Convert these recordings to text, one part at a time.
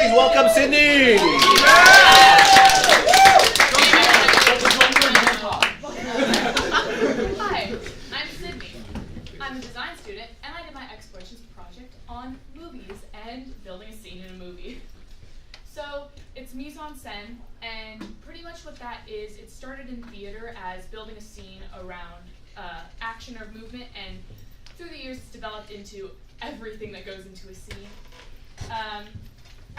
Please welcome Sydney. Hi, I'm Sydney. I'm a design student, and I did my explorations project on movies and building a scene in a movie. So it's mise en scène, and pretty much what that is, it started in theater as building a scene around action or movement, and through the years it's developed into everything that goes into a scene.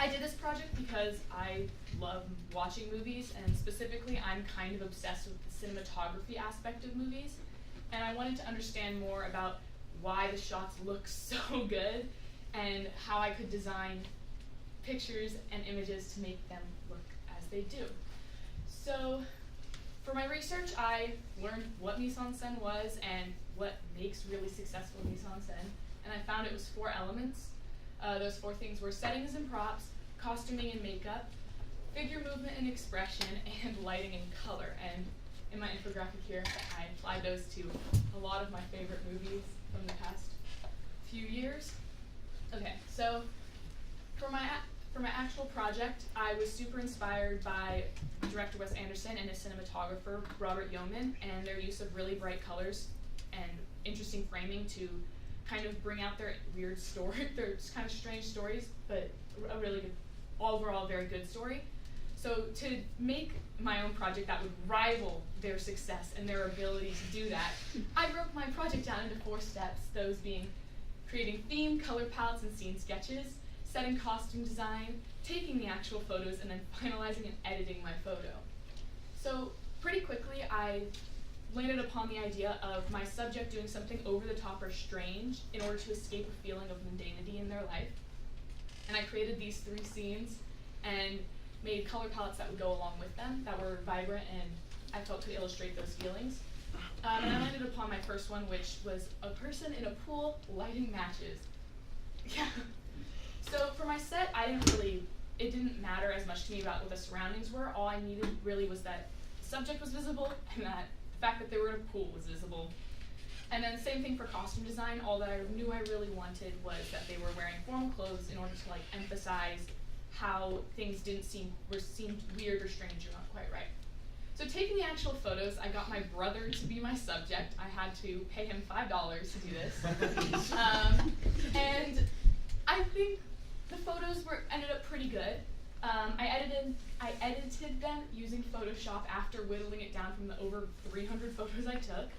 I did this project because I love watching movies, and specifically I'm kind of obsessed with the cinematography aspect of movies, and I wanted to understand more about why the shots look so good and how I could design pictures and images to make them look as they do. So for my research, I learned what mise en scène was and what makes really successful mise en scène, and I found it was 4 elements. Those 4 things were settings and props, costuming and makeup, figure movement and expression, and lighting and color. And in my infographic here, I applied those to a lot of my favorite movies from the past few years. Okay, so for my actual project, I was super inspired by director Wes Anderson and his cinematographer Robert Yeoman, and their use of really bright colors and interesting framing to kind of bring out their weird story, their kind of strange stories, but a really good, overall very good story. So to make my own project that would rival their success and their ability to do that, I broke my project down into 4 steps, those being creating theme, color palettes, and scene sketches, setting costume design, taking the actual photos, and then finalizing and editing my photo. So pretty quickly, I landed upon the idea of my subject doing something over the top or strange in order to escape a feeling of mundanity in their life. And I created these 3 scenes and made color palettes that would go along with them that were vibrant and I felt could illustrate those feelings. And I landed upon my first one, which was a person in a pool lighting matches. Yeah. So for my set, it didn't matter as much to me about what the surroundings were. All I needed really was that the subject was visible and that the fact that they were in a pool was visible. And then same thing for costume design. All that I knew I really wanted was that they were wearing formal clothes in order to emphasize how things seemed weird or strange or not quite right. So taking the actual photos, I got my brother to be my subject. I had to pay him $5 to do this. And I think the photos ended up pretty good. I edited them using Photoshop after whittling it down from the over 300 photos I took.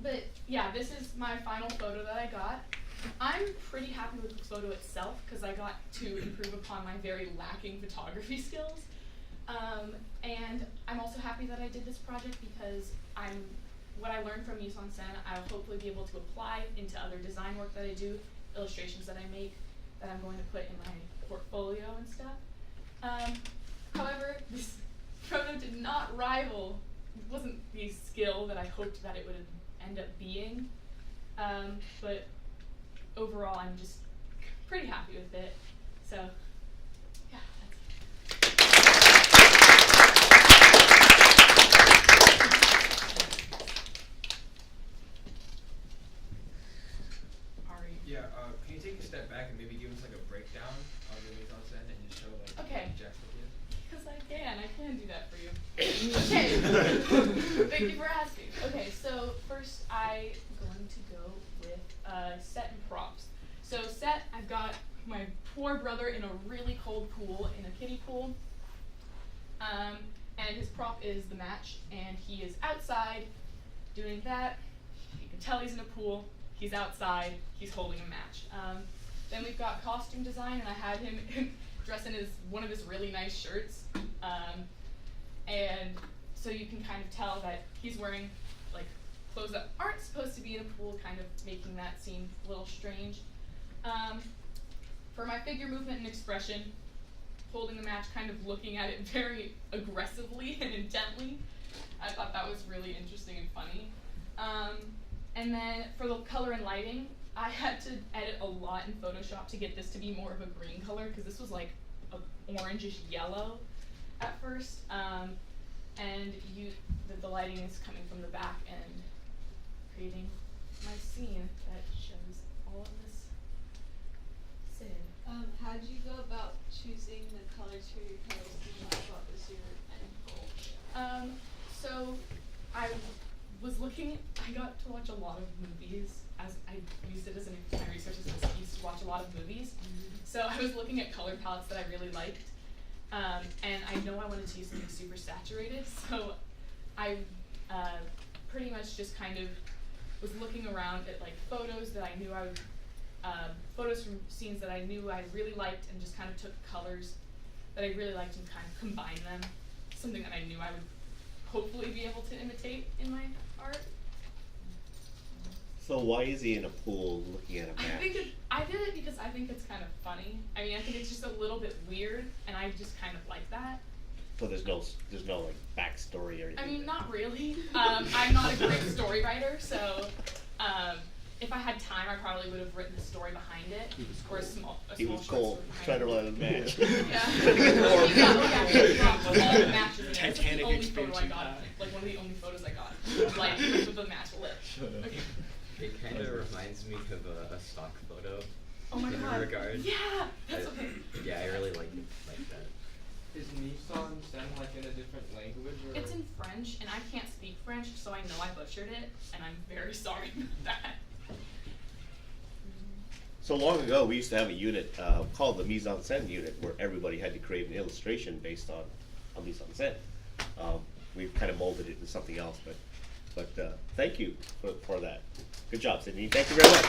But yeah, this is my final photo that I got. I'm pretty happy with the photo itself because I got to improve upon my very lacking photography skills. And I'm also happy that I did this project because what I learned from mise en scène, I'll hopefully be able to apply into other design work that I do, illustrations that I make, that I'm going to put in my portfolio and stuff. However, this photo did not rival, it wasn't the skill that I hoped that it would end up being, but overall I'm just pretty happy with it. So, yeah, that's it. Yeah, can you take a step back and maybe give us a breakdown of the mise en scène and just show Okay. objectively? Because I can do that for you. Okay, thank you for asking. Okay, so first I'm going to go with set and props. So set, I've got my poor brother in a really cold pool, in a kiddie pool. And his prop is the match, and he is outside doing that. You can tell he's in a pool. He's outside, he's holding a match. Then we've got costume design, and I had him dress in one of his really nice shirts. And so you can kind of tell that he's wearing clothes that aren't supposed to be in a pool, kind of making that seem a little strange. For my figure movement and expression, holding the match, kind of looking at it very aggressively and intently. I thought that was really interesting and funny. And then for the color and lighting, I had to edit a lot in Photoshop to get this to be more of a green color, because this was like a orangish yellow at first. And the lighting is coming from the back and creating my scene that shows all of this. Sid. How did you choosing the colors for your color scheme? Like, what was your end goal? So I got to watch a lot of movies, as I used it as my research as an excuse to watch a lot of movies. So I was looking at color palettes that I really liked, and I know I wanted to use something super saturated, so I pretty much just kind of was looking around at like photos that I knew photos from scenes that I knew I really liked, and just kind of took colors that I really liked and kind of combined them, something that I knew I would hopefully be able to imitate in my art. So why is he in a pool looking at a map? I did it because I think it's kind of funny. I mean, I think it's just a little bit weird, and I just kind of like that. So there's no like backstory or anything. I mean, not really. I'm not a great story writer, so if I had time, I probably would have written the story behind it, or a small He was short cold, story trying to behind run a match. it. All the matches in it. It's Titanic the only photo I expansion got, pack. like one of the only photos I got, like with the match lit. Okay. It kind of reminds me of a stock photo. Oh my in god. regard. Yeah, that's okay. Yeah, I really like it like that. Is Nissan sound like in a different language? Or? It's in French, and I can't speak French, so I know I butchered it, and I'm very sorry about that. So long ago, we used to have a unit called the mise en scène unit, where everybody had to create an illustration based on a mise en scène. We've kind of molded it into something else, but thank you for that. Good job, Sydney. Thank you very much.